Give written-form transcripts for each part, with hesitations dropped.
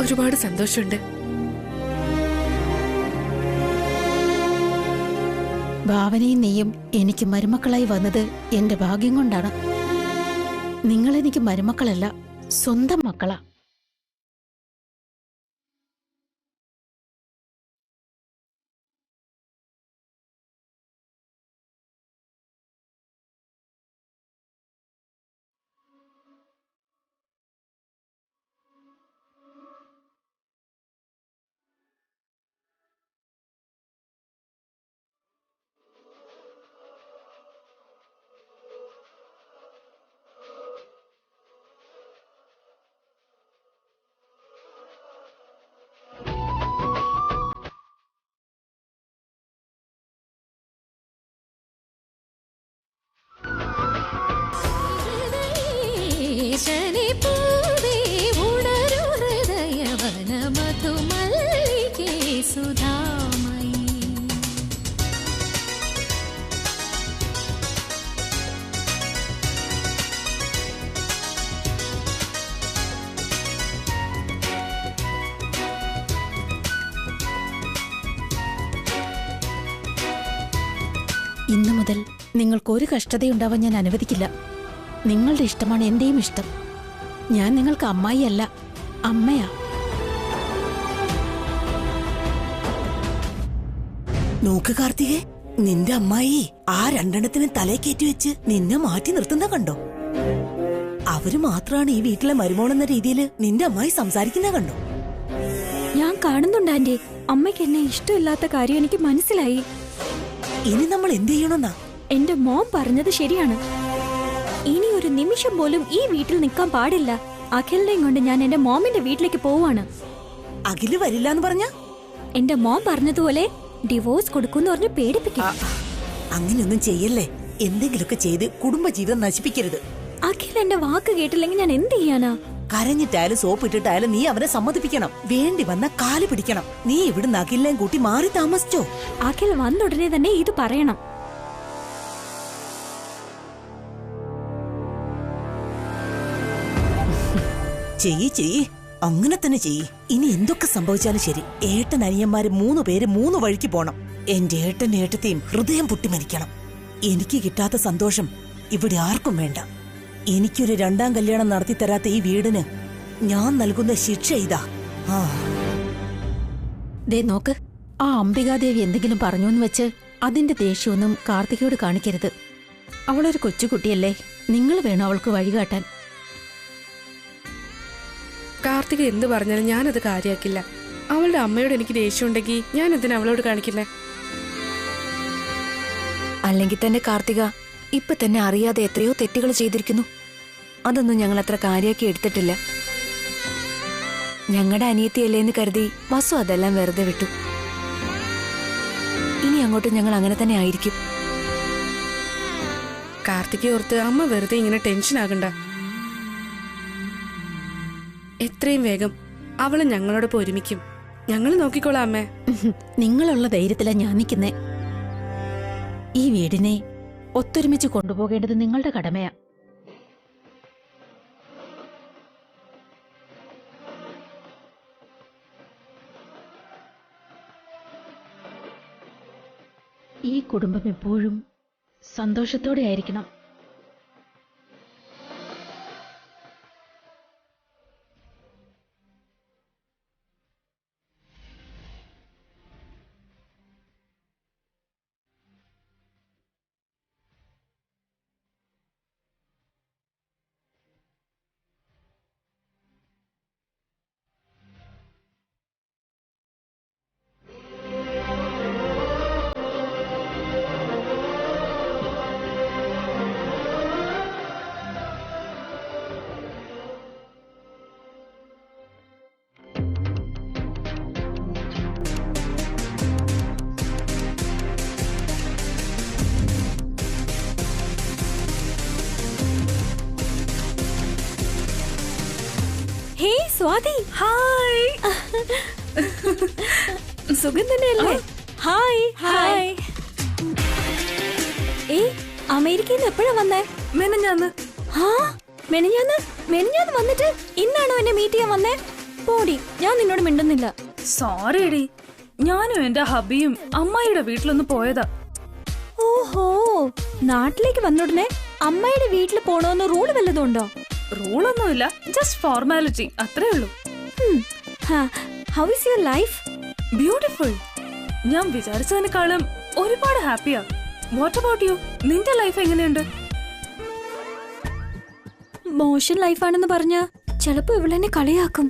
ഒരുപാട് സന്തോഷമുണ്ട്. ഭാവനയും നീയും എനിക്ക് മരുമക്കളായി വന്നത് എന്റെ ഭാഗ്യം കൊണ്ടാണ്. നിങ്ങളെനിക്ക് മരുമക്കളല്ല, സ്വന്തം മക്കളാ. ഇന്നു മുതൽ നിങ്ങൾക്കൊരു കഷ്ടതയുണ്ടാവാൻ ഞാൻ അനുവദിക്കില്ല. നിങ്ങളുടെ ഇഷ്ടമാണ് എന്റെയും ഇഷ്ടം. ഞാൻ നിങ്ങൾക്ക് അമ്മായിയല്ല, അമ്മയാ. നോക്ക് കാർത്തികേ, നിന്റെ അമ്മായി ആ രണ്ടെണ്ണത്തിന് തലേ കയറ്റി വെച്ച് നിന്നെ മാറ്റി നിർത്തുന്ന കണ്ടോ? അവര് മാത്രമാണ് ഈ വീട്ടിലെ മരുമോളെന്ന രീതിയിൽ നിന്റെ അമ്മായി സംസാരിക്കുന്ന കണ്ടോ? ഞാൻ കാണുന്നുണ്ട് ആന്റി. അമ്മയ്ക്ക് എന്നെ ഇഷ്ടമില്ലാത്ത കാര്യം എനിക്ക് മനസ്സിലായി. ഇനി നമ്മൾ എന്ത് ചെയ്യണമെന്നാ? എന്റെ മോം പറഞ്ഞത് ശരിയാണ്. ഇനി ഒരു നിമിഷം പോലും ഈ വീട്ടിൽ നിൽക്കാൻ പാടില്ല. അഖിലിനെയും കൊണ്ട് ഞാൻ എന്റെ മോമിന്റെ വീട്ടിലേക്ക് പോവാണ്. അഖില് വരില്ല എന്ന് പറഞ്ഞ? എന്റെ മോം പറഞ്ഞതുപോലെ ഡിവോഴ്സ് കൊടുക്കുമെന്ന് പറഞ്ഞ് പേടിപ്പിക്കും. അങ്ങനെയൊന്നും ചെയ്യല്ലേ. എന്തെങ്കിലുമൊക്കെ ചെയ്ത് കുടുംബജീവിതം നശിപ്പിക്കരുത്. അഖിൽ എന്റെ വാക്ക് കേട്ടില്ലെങ്കിൽ ഞാൻ എന്ത് ചെയ്യാനാ? കരഞ്ഞിട്ടായാലും സോപ്പിട്ടിട്ടായാലും നീ അവനെ സമ്മതിപ്പിക്കണം. വേണ്ടി വന്ന കാല് പിടിക്കണം. നീ ഇവിടുന്ന് അഖിലിനെയും കൂട്ടി മാറി താമസിച്ചോ? അഖിൽ വന്നുടനെ തന്നെ ഇത് പറയണം. ചെയ്യ് അങ്ങനെ തന്നെ ചെയ്യ്. ഇനി എന്തൊക്കെ സംഭവിച്ചാലും ശരി, ഏട്ടൻ അനിയന്മാര് 3 പേര് 3 വഴിക്ക് പോണം. എന്റെ ഏട്ടൻ ഏട്ടത്തെയും ഹൃദയം പൊട്ടി മരിക്കണം. എനിക്ക് കിട്ടാത്ത സന്തോഷം ഇവിടെ ആർക്കും വേണ്ട. എനിക്കൊരു 2ാം കല്യാണം നടത്തി തരാത്ത ഈ വീടിന് ഞാൻ നൽകുന്ന ശിക്ഷ ഇതാ. ദേ നോക്ക്, ആ അംബികാദേവി എന്തെങ്കിലും പറഞ്ഞോന്ന് വെച്ച് അതിന്റെ ദേഷ്യമൊന്നും കാർത്തികയോട് കാണിക്കരുത്. അവളൊരു കൊച്ചുകുട്ടിയല്ലേ, നിങ്ങൾ വേണം അവൾക്ക് വഴികാട്ടാൻ. കാർത്തിക എന്ത് പറഞ്ഞാലും ഞാനത് കാര്യാക്കില്ല. അവളുടെ അമ്മയോട് എനിക്ക് ദേഷ്യമുണ്ടെങ്കിൽ ഞാൻ എന്തിനാ അവളോട് കാണിക്കില്ലേ? അല്ലെങ്കിൽ തന്നെ കാർത്തിക ഇപ്പൊ തന്നെ അറിയാതെ എത്രയോ തെറ്റുകൾ ചെയ്തിരിക്കുന്നു. അതൊന്നും ഞങ്ങൾ അത്ര കാര്യാക്കി എടുത്തിട്ടില്ല. ഞങ്ങളുടെ അനിയത്തിയല്ലേന്ന് കരുതി വസു അതെല്ലാം വെറുതെ വിട്ടു. ഇനി അങ്ങോട്ട് ഞങ്ങൾ അങ്ങനെ തന്നെ ആയിരിക്കും. കാർത്തികയെ ഓർത്ത് അമ്മ വെറുതെ ഇങ്ങനെ ടെൻഷൻ ആകണ്ട. എത്രയും വേഗം അവള് ഞങ്ങളോടൊപ്പം ഒരുമിക്കും. ഞങ്ങൾ നോക്കിക്കോളാം അമ്മേ. നിങ്ങളുള്ള ധൈര്യത്തിലാ ഞാൻ നിൽക്കുന്നേ. ഈ വീടിനെ ഒത്തൊരുമിച്ച് കൊണ്ടുപോകേണ്ടത് നിങ്ങളുടെ കടമയാ. ഈ കുടുംബം എപ്പോഴും സന്തോഷത്തോടെ ആയിരിക്കണം. ഹേ സ്വാതി, ഹായ്. സുഖം തന്നെയല്ലേ? Hi hi. അമേരിക്കയിൽ നിന്ന് എപ്പോഴാ വന്നേ? മെനഞ്ഞാന്ന്. മെനഞ്ഞാന്ന് വന്നിട്ട് ഇന്നാണോ എന്നെ മീറ്റ് ചെയ്യാൻ വന്നേ? പോടി, ഞാൻ നിന്നോട് മിണ്ടുന്നില്ല. സോറി എടി, ഞാനും എന്റെ ഹബിയും അമ്മായിയുടെ വീട്ടിലൊന്ന് പോയതാ. ഓഹോ, നാട്ടിലേക്ക് വന്നുടനെ അമ്മയുടെ വീട്ടിൽ പോണോന്ന് റൂള് വല്ലതും ഉണ്ടോ? റൂളൊന്നുമില്ല, ജസ്റ്റ് ഫോർമാലിറ്റി, അത്രേ ഉള്ളൂ. How is your life? Beautiful. ഞാൻ വിചാരിച്ചതിനേക്കാളും ഒരുപാട് ഹാപ്പിയാ. What about you? നിന്റെ ലൈഫ് എങ്ങനെയുണ്ട്? മോശം ലൈഫാണെന്ന് പറഞ്ഞ ചിലപ്പോ ഇവളെന്നെ കളിയാക്കും.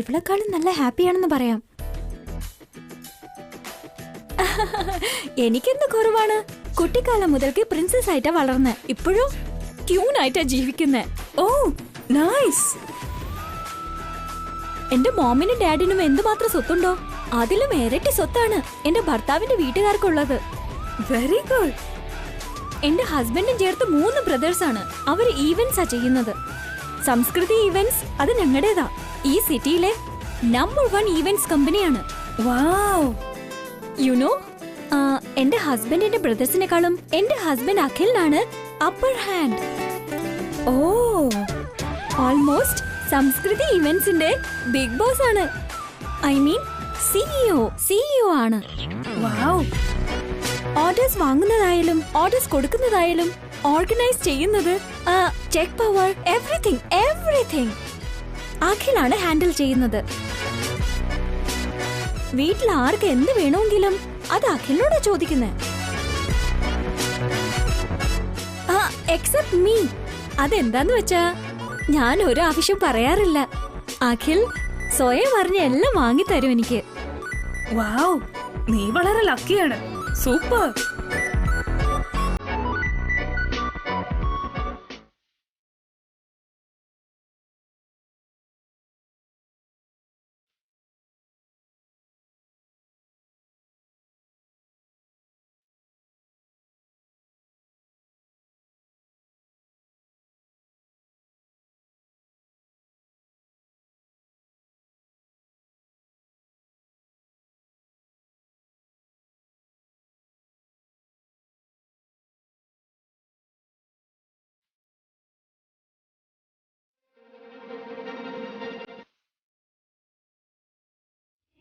ഇവളെക്കാളും നല്ല ഹാപ്പിയാണെന്ന് പറയാം. എനിക്കെന്ത് കുറവാണ്? കുട്ടിക്കാലം മുതൽക്ക് പ്രിൻസസ് ആയിട്ടാ വളർന്നെ. ഇപ്പോഴും ക്യൂൺ ആയിട്ടാ ജീവിക്കുന്നെ. ഓ നൈസ്. എന്റെ മോമിനും ഡാഡിനും എന്തുമാത്രം സ്വത്തുണ്ടോ അതിലും ഇരട്ടി സ്വത്താണ് എന്റെ ഭർത്താവിന്റെ വീട്ടുകാർക്കുള്ളത്. Very good. എന്റെ ഹസ്ബൻഡും ചേർത്ത് 3 ബ്രദേഴ്സ് ആണ്. അവര് ഈവന്റ്സാ ചെയ്യുന്നത്. സംസ്കൃതി ഈവന്റ്സ്, അത് ഞങ്ങളുടേതാ. ഈ സിറ്റിയിലെ നമ്പർ 1 ഈവന്റ്സ് കമ്പനിയാണ്. വാവ്. യുനോ, എന്റെ ഹസ്ബൻഡിന്റെ ബ്രദേഴ്സിനെക്കാളും എന്റെ ഹസ്ബൻഡ് അഖിലിനാണ് അപ്പർ ഹാൻഡ്. ഓ, ഓൾമോസ്റ്റ് സംസ്കൃതി ഇവന്റ്സിന്റെ ബിഗ് ബോസ് ആണ്. ഐ മീൻ സിഇഒ ആണ്. വാവ്. ഓർഡേഴ്സ് വാങ്ങുന്നതായാലും ഓർഡേഴ്സ് കൊടുക്കുന്നതായാലും ഓർഗനൈസ് ചെയ്യുന്നത്, ചെക്ക് പവർ, എവറിത്തിങ് അഖിലാണ് ഹാൻഡിൽ ചെയ്യുന്നത്. വീട്ടിൽ ആർക്ക് എന്ത് വേണമെങ്കിലും അത് അഖിലിനോടാ ചോദിക്കുന്നേ. Except me. അതെന്താന്ന് വെച്ചാ ഞാൻ ഒരു ആവശ്യം പറയാറില്ല. അഖിൽ സ്വയം അറിഞ്ഞ എല്ലാം വാങ്ങിത്തരും എനിക്ക്. വാവ്, നീ വളരെ ലക്കിയാണ്. സൂപ്പർ.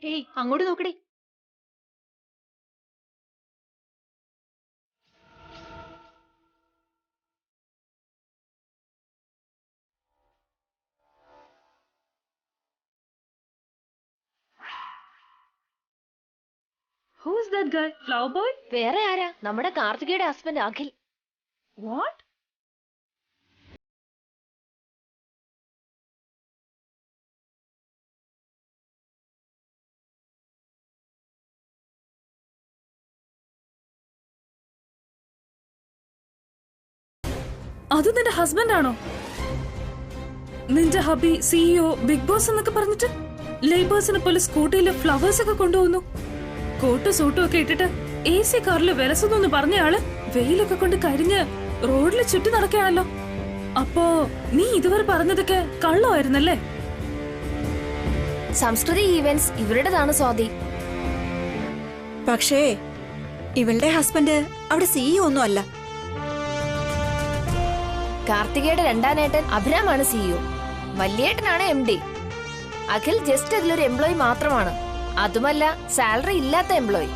ഏയ്, അങ്ങോട്ട് നോക്കടി. Who's that guy? Flower boy? വേറെ ആരാ? നമ്മുടെ കാർത്തികയുടെ ഹസ്ബൻഡ് അഖിൽ. What? അത് നിന്റെ ഹസ്ബൻഡ് ആണോ? നിന്റെ ഹബി സിഇഒ ബിഗ് ബോസ് എന്നൊക്കെ പറഞ്ഞിട്ട് ലേബേഴ്സിനെ പോലെ സ്കൂട്ടിയില് ഫ്ലവേഴ്സ് ഒക്കെ കൊണ്ടുപോകുന്നു. കോട്ടും സൂട്ടും ഒക്കെ ഇട്ടിട്ട് AC കാറിൽ വിലസുന്നു പറഞ്ഞയാള് വെയിലൊക്കെ കൊണ്ട് കരിഞ്ഞ് റോഡിൽ ചുറ്റി നടക്കുകയാണല്ലോ. അപ്പോ നീ ഇതുവരെ പറഞ്ഞതൊക്കെ കള്ളമായിരുന്നല്ലേ? സംസ്കൃതി ഈവന്റ്സ് ഇവരുടേതാണ് സ്വാതി. പക്ഷേ ഇവളുടെ ഹസ്ബൻഡ് അവിടെ CEO ഒന്നും അല്ല. കാർത്തികയുടെ രണ്ടാനേട്ടൻ അഭിരാമാണ് സിഇഒ. വല്യേട്ടനാണ് MD. അഖിൽ ജസ്റ്റ് അതിലൊരു എംപ്ലോയി മാത്രമാണ്. അതുമല്ല, സാലറി ഇല്ലാത്ത എംപ്ലോയി.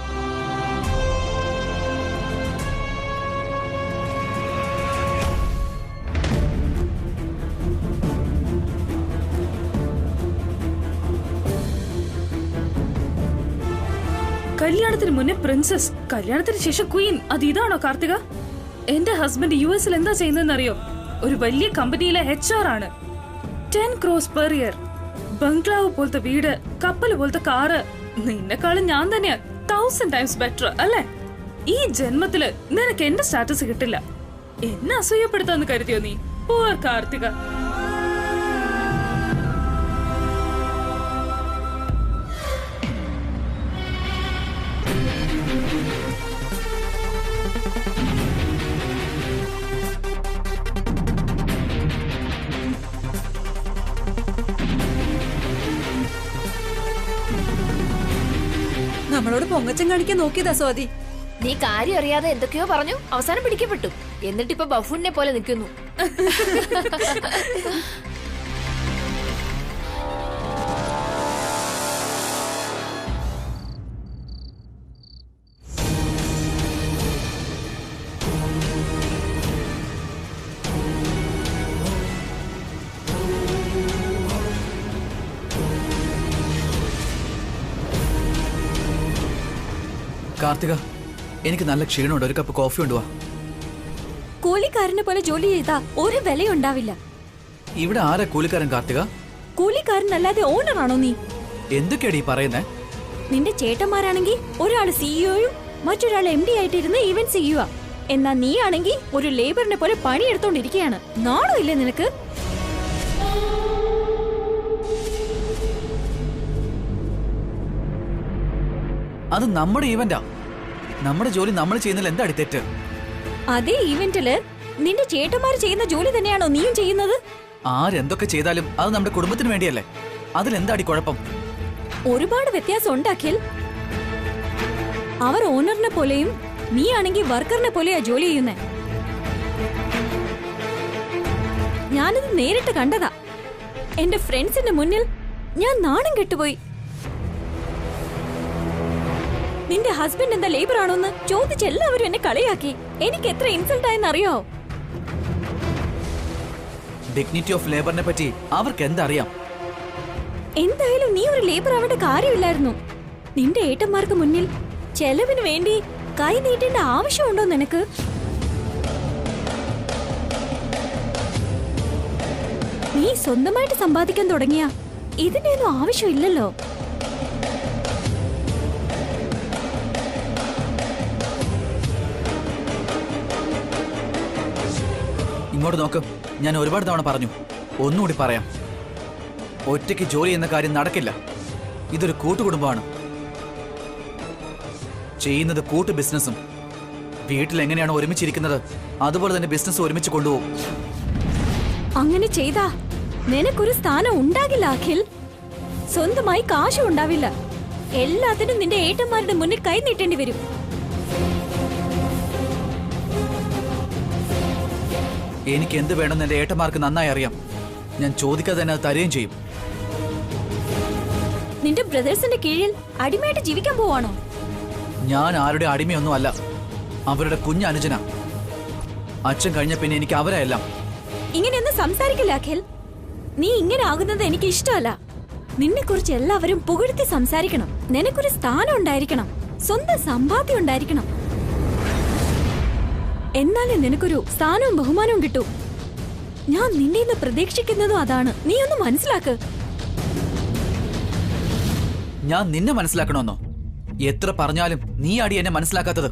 കല്യാണത്തിന് മുന്നേ പ്രിൻസസ്, കല്യാണത്തിന് ശേഷം ക്വീൻ. അത് ഇതാണോ കാർത്തിക? എന്റെ ഹസ്ബൻഡ് US എന്താ ചെയ്യുന്നതെന്നറിയോ? ഒരു വലിയ കമ്പനിയിലെ HR ആണ്. 10 crores per year. ബംഗ്ലാവ് പോലത്തെ വീട്, കപ്പൽ പോലത്തെ കാറ്. നിന്നെക്കാളും ഞാൻ തന്നെയാ 1000 times ബെറ്റർ അല്ലേ? ഈ ജന്മത്തില് നിനക്ക് എന്റെ സ്റ്റാറ്റസ് കിട്ടില്ല. എന്നെ അസൂയപ്പെടുത്താന്ന് കരുതിയോ നീ? പൂവർ കാർത്തിക. നമ്മളോട് പൊങ്ങച്ചം കാണിക്കാൻ നോക്കിയതാ സ്വാതി. നീ കാര്യം അറിയാതെ എന്തൊക്കെയോ പറഞ്ഞു, അവസാനം പിടിക്കപ്പെട്ടു. എന്നിട്ടിപ്പോ ബഫൂണിനെ പോലെ നിൽക്കുന്നു. കാർത്തിക, എനിക്ക് നല്ല ക്ഷീണമുണ്ട്, ഒരു കപ്പ് കോഫി കൊണ്ടുവാ. കൂലിക്കാരനെ പോലെ ജോലി ചെയ്താ ഒരു വിലയുണ്ടാവില്ല. ഇവിടെ ആരാ കൂലിക്കാരൻ കാർത്തിക? കൂലിക്കാരനല്ലാതെ ഓണറാണോ നീ? എന്തൊക്കെയാടി പറയുന്നേ? നിന്റെ ചേട്ടന്മാരാണെങ്കിൽ ഒരാള് സിഇഒയും മറ്റൊരാൾ MD ആയിട്ടിരുന്ന് ഈവന്റ് ചെയ്യുക. എന്നാ നീ ആണെങ്കിൽ ഒരു ലേബറിനെ പോലെ പണിയെടുത്തോണ്ടിരിക്കുകയാണ്. നാണോ ഇല്ലേ നിനക്ക്? അത് നമ്മുടെ ഈവന്റാ. നമ്മുടെ ജോലി നമ്മൾ ചെയ്യുന്നതിൽ എന്താടി തെറ്റ്? അതേ ഈവന്റില് നിന്റെ ചേട്ടന്മാർ ചെയ്യുന്ന ജോലി തന്നെയാണോ നീയും ചെയ്യുന്നത്? ആരെന്തൊക്കെ ചെയ്താലും അത് നമ്മുടെ കുടുംബത്തിന് വേണ്ടിയല്ലേ. അതിലെന്താടി കുഴപ്പം? ഒരുപാട് വ്യത്യാസം ഉണ്ട് അഖിൽ. അവർ ഓണറിനെ പോലെയും നീ ആണെങ്കിൽ വർക്കറിനെ പോലെയാ ജോലി ചെയ്യുന്നേ. ഞാനിത് നേരിട്ട് കണ്ടതാ. എന്റെ ഫ്രണ്ട്സിന്റെ മുന്നിൽ ഞാൻ നാണം കെട്ടുപോയി. നിന്റെ ഹസ്ബൻഡ് എന്താ ലേബർ ആണോന്ന് ചോദിച്ച് എല്ലാവരും എന്നെ കളിയാക്കി. എനിക്ക് എത്ര ഇൻസൾട്ട് ആയെന്ന് അറിയോ? ഡിഗ്നിറ്റി ഓഫ് ലേബറിനെ പറ്റി അവർക്ക് എന്തറിയാം? എന്തായാലും നീ ഒരു ലേബർ ആവേണ്ട കാര്യമില്ലായിരുന്നു. നിന്റെ ഏട്ടന്മാർക്ക് മുന്നിൽ ചെലവിന് വേണ്ടി കൈ നീട്ടേണ്ട ആവശ്യമുണ്ടോ നിനക്ക്? നീ സ്വന്തമായിട്ട് സമ്പാദിക്കാൻ തുടങ്ങിയ ഇതിന്റെ ഒന്നും ആവശ്യമില്ലല്ലോ. ഇങ്ങോട്ട് നോക്ക്, ഞാൻ ഒരുപാട് തവണ പറഞ്ഞു, ഒന്നുകൂടി പറയാം. ഒറ്റയ്ക്ക് ജോലി എന്ന കാര്യം നടക്കില്ല. ഇതൊരു കൂട്ടുകുടുംബമാണ്. ചെയ്യുന്നത് കൂട്ടു ബിസിനസ്സും. വീട്ടിൽ എങ്ങനെയാണ് ഒരുമിച്ചിരിക്കുന്നത് അതുപോലെ തന്നെ ബിസിനസ് ഒരുമിച്ച് കൊണ്ടുപോകും. അങ്ങനെ ചെയ്താ നിനക്കൊരു സ്ഥാനം ഉണ്ടാകില്ല അഖിൽ. സ്വന്തമായി കാശും ഉണ്ടാവില്ല. എല്ലാത്തിനും നിന്റെ ഏട്ടന്മാരുടെ മുന്നിൽ കൈ നീട്ടേണ്ടി വരും. എനിക്ക് എന്ത് വേണമെന്ന് എന്റെ ഏട്ടന്മാർക്ക് നന്നായി അറിയാം. ഞാൻ ചോദിക്കാതെ തന്നെ അത് തരുകയും ചെയ്യും. നിന്റെ ബ്രദേഴ്സിന്റെ കീഴിൽ അടിമയായിട്ട് ജീവിക്കാൻ പോവാണോ? ഞാൻ ആരുടെ അടിമയൊന്നും അല്ല. അവരുടെ കുഞ്ഞനുജന. അച്ഛൻ കഴിഞ്ഞ പിന്നെ എനിക്ക് അവരെല്ലാം. ഇങ്ങനെയൊന്നും സംസാരിക്കില്ല അഖിൽ. നീ ഇങ്ങനെ ആകുന്നത് എനിക്ക് ഇഷ്ടമല്ല. നിന്നെ കുറിച്ച് എല്ലാവരും പുകഴ്ത്തി സംസാരിക്കണം. നിനക്കൊരു സ്ഥാനം ഉണ്ടായിരിക്കണം. സ്വന്തം സമ്പാദ്യം ഉണ്ടായിരിക്കണം. എന്നാലേ നിനക്കൊരു സ്ഥാനവും ബഹുമാനവും കിട്ടൂ. ഞാൻ നിന്നെ ഇന്ന് പ്രതീക്ഷിക്കുന്നതും അതാണ്. നീ ഒന്ന് മനസ്സിലാക്ക്. ഞാൻ നിന്നെ മനസ്സിലാക്കണമെന്നോ? എത്ര പറഞ്ഞാലും നീ അടി എന്നെ മനസ്സിലാക്കാത്തത്.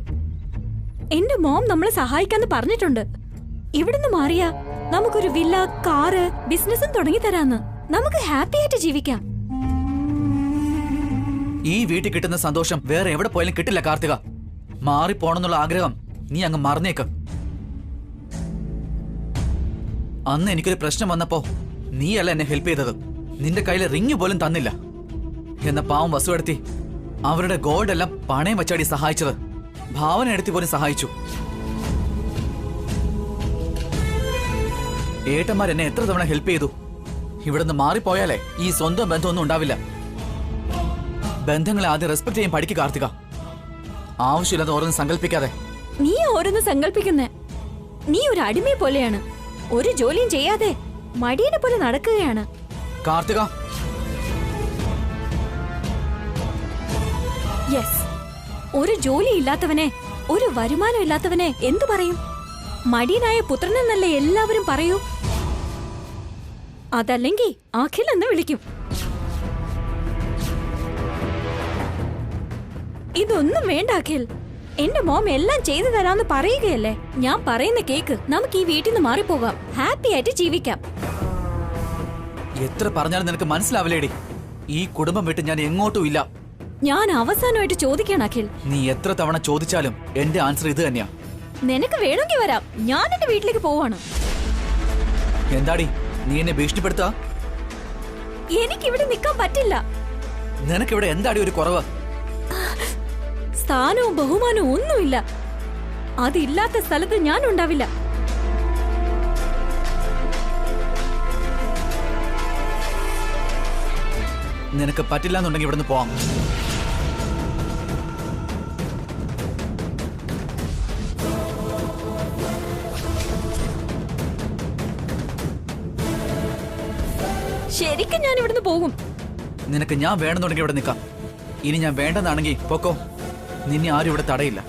എന്റെ മോം നമ്മളെ സഹായിക്കാന്ന് പറഞ്ഞിട്ടുണ്ട്. ഇവിടുന്ന് മാറിയാ നമുക്കൊരു വില്ല, കാറ്, ബിസിനസ്സും തുടങ്ങി തരാന്ന്. നമുക്ക് ഹാപ്പി ആയിട്ട് ജീവിക്കാം. ഈ വീട്ടിൽ കിട്ടുന്ന സന്തോഷം വേറെ എവിടെ പോയാലും കിട്ടില്ല കാർത്തിക. മാറിപ്പോണെന്നുള്ള ആഗ്രഹം നീ അങ്ങ് മറന്നേക്ക്. അന്ന് എനിക്കൊരു പ്രശ്നം വന്നപ്പോ നീയല്ല എന്നെ ഹെൽപ്പ് ചെയ്തത്. നിന്റെ കയ്യിൽ റിങ് പോലും തന്നില്ല. എന്ന പാവം വസുവെടുത്തി അവരുടെ ഗോൾഡ് എല്ലാം പണയം വച്ചാടി സഹായിച്ചത്. ഭാവന എടുത്തി പോലും സഹായിച്ചു. ഏട്ടന്മാർ എന്നെ എത്ര തവണ ഹെൽപ്പ് ചെയ്തു. ഇവിടുന്ന് മാറിപ്പോയാലേ ഈ സ്വന്തം ബന്ധമൊന്നും ഉണ്ടാവില്ല. ബന്ധങ്ങളെ ആദ്യം റെസ്പെക്ട് ചെയ്യാൻ പഠിക്കുക കാർത്തിക. ആവശ്യമില്ലാതെ ഓരോന്ന് സങ്കല്പിക്കാതെ. നീ ഓരോന്ന് സങ്കല്പിക്കുന്നേ. നീ ഒരു അടിമയെ പോലെയാണ്. ഒരു ജോലിയും ചെയ്യാതെ മടിയനെ പോലെ നടക്കുകയാണ്. കാർത്തിക, യെസ്, ഒരു ജോലി ഇല്ലാത്തവനെ, ഒരു വരുമാനം ഇല്ലാത്തവനെ എന്തു പറയും? മടിയനായ പുത്രനെന്നല്ലേ എല്ലാവരും പറയൂ. അതല്ലെങ്കിൽ അഖിൽ എന്ന് വിളിക്കും. ഇതൊന്നും വേണ്ട അഖിൽ. എന്റെ മോം എല്ലാം ചെയ്തു തരാന്ന് പറയുകയല്ലേ. ഞാൻ പറയുന്ന കേക്ക്. നമുക്ക് ഈ വീട്ടിൽ നിന്ന് മാറിപ്പോകാം. ഹാപ്പി ആയിട്ട് ജീവിക്കാം. എത്ര പറഞ്ഞാലും നിനക്ക് മനസ്സിലാവില്ലേടി. ഈ കുടുംബം വിട്ട് ഞാൻ എങ്ങോട്ടും ഇല്ല. ഞാൻ അവസാനമായിട്ട് ചോദിക്കണം അഖിൽ. നീ എത്ര തവണ ചോദിച്ചാലും എന്റെ ആൻസർ ഇത് തന്നെയാ. നിനക്ക് വേണമെങ്കിൽ വരാം. ഞാൻ എന്റെ വീട്ടിലേക്ക് പോവാണ്. എന്താടി നീ എന്നെ ഭീഷണിപ്പെടുത്താ? എനിക്കിവിടെ നിൽക്കാൻ പറ്റില്ല. നിനക്കിവിടെ എന്താടി ഒരു കുറവ്? സ്ഥാനവും ബഹുമാനവും ഒന്നുമില്ല. അതില്ലാത്ത സ്ഥലത്ത് ഞാൻ ഉണ്ടാവില്ല. നിനക്ക് പറ്റില്ല എന്നുണ്ടെങ്കിൽ ഇവിടുന്ന് പോവാം. ശരിക്കും ഞാൻ ഇവിടുന്ന് പോകും. നിനക്ക് ഞാൻ വേണമെന്നുണ്ടെങ്കിൽ ഇവിടെ നിൽക്കാം. ഇനി ഞാൻ വേണ്ടെന്നാണെങ്കിൽ പൊക്കോ. നിന്നെ ആരും ഇവിടെ തടയില്ല.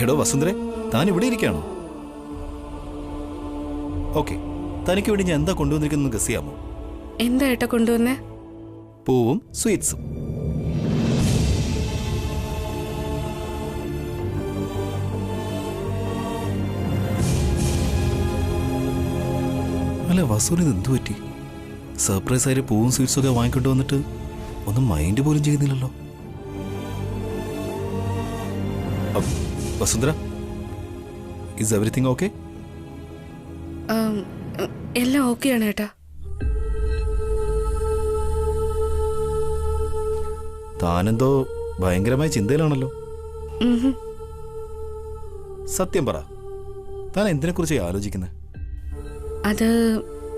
എടോ വസുന്ധരെ, താൻ ഇവിടെ ഇരിക്കുകയാണോ? ഓക്കെ, തനിക്ക് വേണ്ടി ഞാൻ എന്താ കൊണ്ടുവന്നിരിക്കുന്നത് ഗസ് ചെയ്യാമോ? എന്താ ഏട്ടാ കൊണ്ടുവന്നേ? പൂവും സ്വീറ്റ്സും. അല്ല വസുവിന് എന്തു പറ്റി? സർപ്രൈസ് ആയിട്ട് പൂവും സ്വീറ്റ്സും ഒക്കെ വാങ്ങിക്കൊണ്ട് വന്നിട്ട് ഒന്നും മൈൻഡ് പോലും ചെയ്യുന്നില്ലല്ലോ. Vasundhara, is everything okay? എല്ലാം ഓക്കെയാണ് ഏട്ടാ. താനെന്തോ ഭയങ്കരമായ ചിന്തയിലാണല്ലോ. സത്യം പറ, താൻ എന്തിനെ കുറിച്ച് ആലോചിക്കുന്നത്? അത്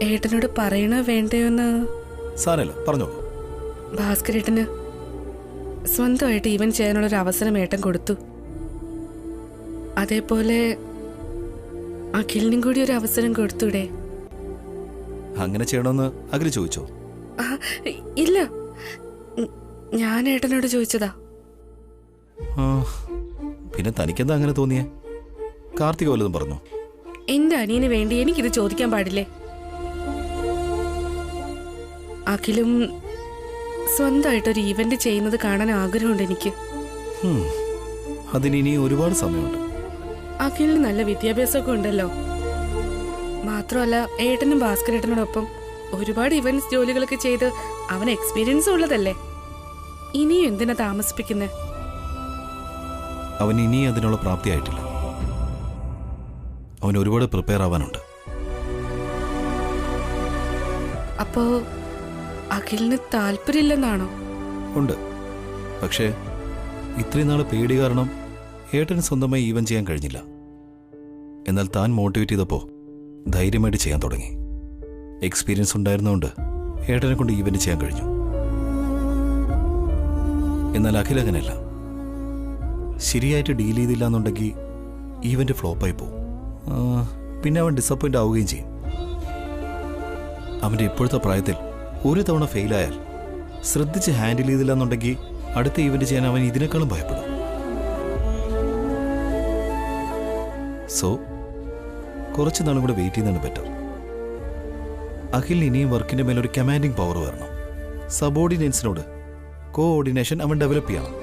ഏട്ടനോട് പറയണോ വേണ്ടയോന്ന് സാരല്ല, പറഞ്ഞോളൂ. ഭാസ്കരേട്ടന് സ്വന്തമായിട്ട് ഈവൻ ചെയ്യാനുള്ള ഒരു അവസരം ഏട്ടൻ കൊടുത്തു. അതേപോലെ അഖിലിനും കൂടി ഒരു അവസരം കൊടുത്തൂടെ? അങ്ങനെ ചെയ്യണമെന്ന് അഖിൽ ചോദിച്ചോ? ഇല്ല, ഞാൻ ഏട്ടനോട് ചോദിച്ചതാ. പിന്നെ തനിക്കെന്താ അങ്ങനെ തോന്നിയേ? കാർത്തിക വല്ലതും പറഞ്ഞോ? എന്റെ അനിയന് വേണ്ടി എനിക്കിത് ചോദിക്കാൻ പാടില്ലേ? അഖിലും സ്വന്തമായിട്ടൊരു ഈവന്റ് ചെയ്യുന്നത് കാണാൻ ആഗ്രഹമുണ്ട് എനിക്ക്. അതിനി ഒരുപാട് സമയമുണ്ട്. അഖിലിന് നല്ല വിദ്യാഭ്യാസമൊക്കെ ഉണ്ടല്ലോ. മാത്രമല്ല ഏട്ടനും ഭാസ്കരേട്ടനോടൊപ്പം ഒരുപാട് ഇവന്റ്സ് ജോലികളൊക്കെ ചെയ്ത് അവന് എക്സ്പീരിയൻസ് ഉള്ളതല്ലേ. ഇനിയും എന്തിനാ താമസിപ്പിക്കുന്നത്? അവൻ ഇനി അതിനുള്ള പ്രാപ്തിയായിട്ടില്ല. അവൻ ഒരുപാട് പ്രിപ്പയർ ആവാനുണ്ട്. അപ്പോ അഖിലിന് താല്പര്യമില്ലെന്നാണോ? ഉണ്ട്, പക്ഷേ ഇത്രയും നാള് പേടി കാരണം ഏട്ടന് സ്വന്തമായി ഈവൻ ചെയ്യാൻ കഴിഞ്ഞില്ല. എന്നാൽ താൻ മോട്ടിവേറ്റ് ചെയ്തപ്പോൾ ധൈര്യമായിട്ട് ചെയ്യാൻ തുടങ്ങി. എക്സ്പീരിയൻസ് ഉണ്ടായിരുന്നുകൊണ്ട് ഏട്ടനെ കൊണ്ട് ഈവന്റ് ചെയ്യാൻ കഴിഞ്ഞു. എന്നാൽ അഖിൽ അങ്ങനെയല്ല. ശരിയായിട്ട് ഡീൽ ചെയ്തില്ല എന്നുണ്ടെങ്കിൽ ഈവന്റ് ഫ്ലോപ്പായി പോവും. പിന്നെ അവൻ ഡിസപ്പോയിന്റ് ആവുകയും ചെയ്യും. അവൻ്റെ ഇപ്പോഴത്തെ പ്രായത്തിൽ ഒരു തവണ ഫെയിലായാൽ ശ്രദ്ധിച്ച് ഹാൻഡിൽ ചെയ്തില്ല എന്നുണ്ടെങ്കിൽ അടുത്ത ഈവന്റ് ചെയ്യാൻ അവൻ ഇതിനേക്കാളും ഭയപ്പെടും. സോ കുറച്ച് നാളും കൂടെ വെയിറ്റ് ചെയ്യുന്നതാണ് ബെറ്റർ. അഖിലിന് ഇനിയും വർക്കിന്റെ മേലൊരു കമാൻഡിങ് പവർ വരണം. സബോർഡിനേറ്റ്സിനോട് കോഓർഡിനേഷൻ അവൻ ഡെവലപ്പ് ചെയ്യണം.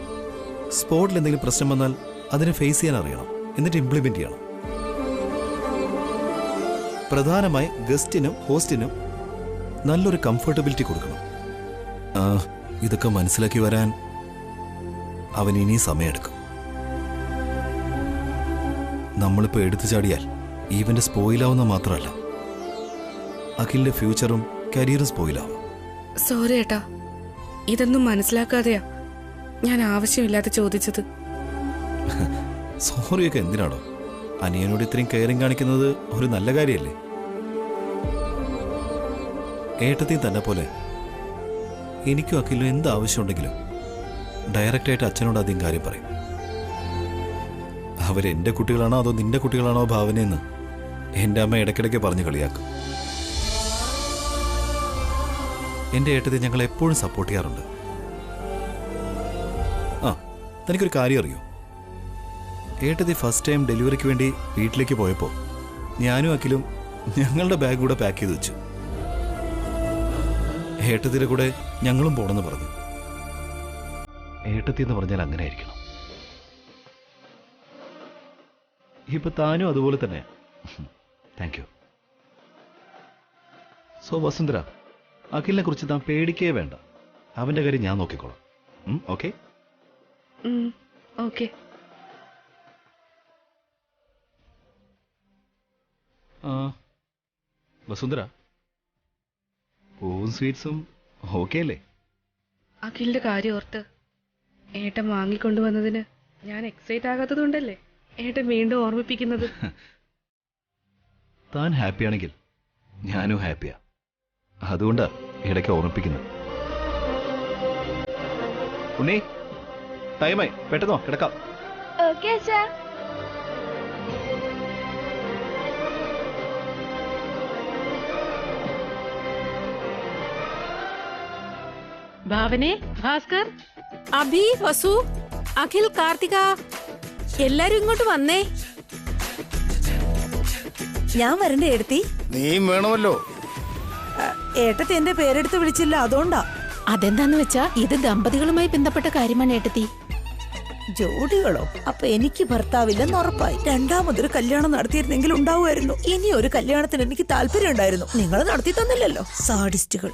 സ്പോർട്ടിൽ എന്തെങ്കിലും പ്രശ്നം വന്നാൽ അതിനെ ഫേസ് ചെയ്യാൻ അറിയണം, എന്നിട്ട് ഇംപ്ലിമെന്റ് ചെയ്യണം. പ്രധാനമായി ഗസ്റ്റിനും ഹോസ്റ്റിനും നല്ലൊരു കംഫർട്ടബിലിറ്റി കൊടുക്കണം. ഇതൊക്കെ മനസ്സിലാക്കി വരാൻ അവൻ ഇനി സമയമെടുക്കും. നമ്മളിപ്പോൾ എടുത്തു ചാടിയാൽ ഈവന്റ് സ്പോയിലാവുന്ന മാത്രമല്ല, അഖിലിന്റെ ഫ്യൂച്ചറും കരിയറും സ്പോയിലാവും. സോറി ഏട്ടാ, ഇതൊന്നും മനസ്സിലാക്കാതെയാ ഞാൻ ആവശ്യമില്ലാതെ ചോദിച്ചത്. സോറിയൊക്കെ എന്തിനാണോ? അനിയനോട് ഇത്രയും കെയറിങ് കാണിക്കുന്നത് ഒരു നല്ല കാര്യമല്ലേ? ഏട്ടത്തെയും തന്നെ പോലെ എനിക്കും അഖിലിനും എന്ത് ആവശ്യമുണ്ടെങ്കിലും ഡയറക്റ്റായിട്ട് അച്ഛനോട് അധികം കാര്യം പറയും. അവരെന്റെ കുട്ടികളാണോ അതോ നിന്റെ കുട്ടികളാണോ ഭാവനയെന്ന് എൻ്റെ അമ്മ ഇടയ്ക്കിടയ്ക്ക് പറഞ്ഞു കളിയാക്കും. എൻ്റെ ഏട്ടത്തെ ഞങ്ങൾ എപ്പോഴും സപ്പോർട്ട് ചെയ്യാറുണ്ട്. തനിക്കൊരു കാര്യം അറിയോ? ഏട്ടത്തി ഫസ്റ്റ് ടൈം ഡെലിവറിക്ക് വേണ്ടി വീട്ടിലേക്ക് പോയപ്പോൾ ഞാനും അഖിലും ഞങ്ങളുടെ ബാഗ് കൂടെ പാക്ക് ചെയ്ത് വെച്ചു. ഏട്ടത്തിയുടെ കൂടെ ഞങ്ങളും പോണെന്ന് പറഞ്ഞു. ഏട്ടത്തി എന്ന് പറഞ്ഞാൽ അങ്ങനെ ആയിരിക്കണം. ഇപ്പൊ താനും അതുപോലെ തന്നെ. Thank you. സോ വസുന്ധര, അഖിലിനെ കുറിച്ച് താൻ പേടിക്കേ വേണ്ട. അവന്റെ കാര്യം ഞാൻ നോക്കിക്കോളാം. ഓക്കെ? ഓക്കെ. വസുന്ധര, പൂവും സ്വീറ്റ്സും ഓക്കെ അല്ലേ? അഖിലിന്റെ കാര്യം ഓർത്ത് ഏട്ടൻ വാങ്ങിക്കൊണ്ടുവന്നതിന് ഞാൻ എക്സൈറ്റ് ആകാത്തതുകൊണ്ടല്ലേ ഏട്ടൻ വീണ്ടും ഓർമ്മിപ്പിക്കുന്നത്. താൻ ഹാപ്പിയാണെങ്കിൽ ഞാനും ഹാപ്പിയാ. അതുകൊണ്ടാ ഇടയ്ക്ക് ഓർമ്മിപ്പിക്കുന്നത്. ഉണ്ണി, ടൈമായി, പെട്ടെന്നോ കിടക്കാം. ഓക്കെ അച്ഛാ. ഭാവനെ, ഭാസ്കർ, അഭി, വസു, അഖിൽ, കാർത്തിക, എല്ലാരും ഇങ്ങോട്ട് വന്നേ. ഞാൻ വരണ്ടേ എടുത്തി? നീയും വേണമല്ലോ. ഏട്ടത്തി എന്റെ പേരെടുത്ത് വിളിച്ചില്ല, അതുകൊണ്ടാ. അതെന്താന്ന് വെച്ചാ ഇത് ദമ്പതികളുമായി ബന്ധപ്പെട്ട കാര്യമാണ് ഏട്ടത്തി. ജോഡികളോ? അപ്പൊ എനിക്ക് ഭർത്താവില്ലെന്ന് ഉറപ്പായി. രണ്ടാമതൊരു കല്യാണം നടത്തിയിരുന്നെങ്കിൽ ഉണ്ടാവുമായിരുന്നു. ഇനി ഒരു കല്യാണത്തിന് എനിക്ക് താല്പര്യം ഉണ്ടായിരുന്നു. നിങ്ങൾ നടത്തി തന്നില്ലല്ലോ, സാഡിസ്റ്റുകൾ.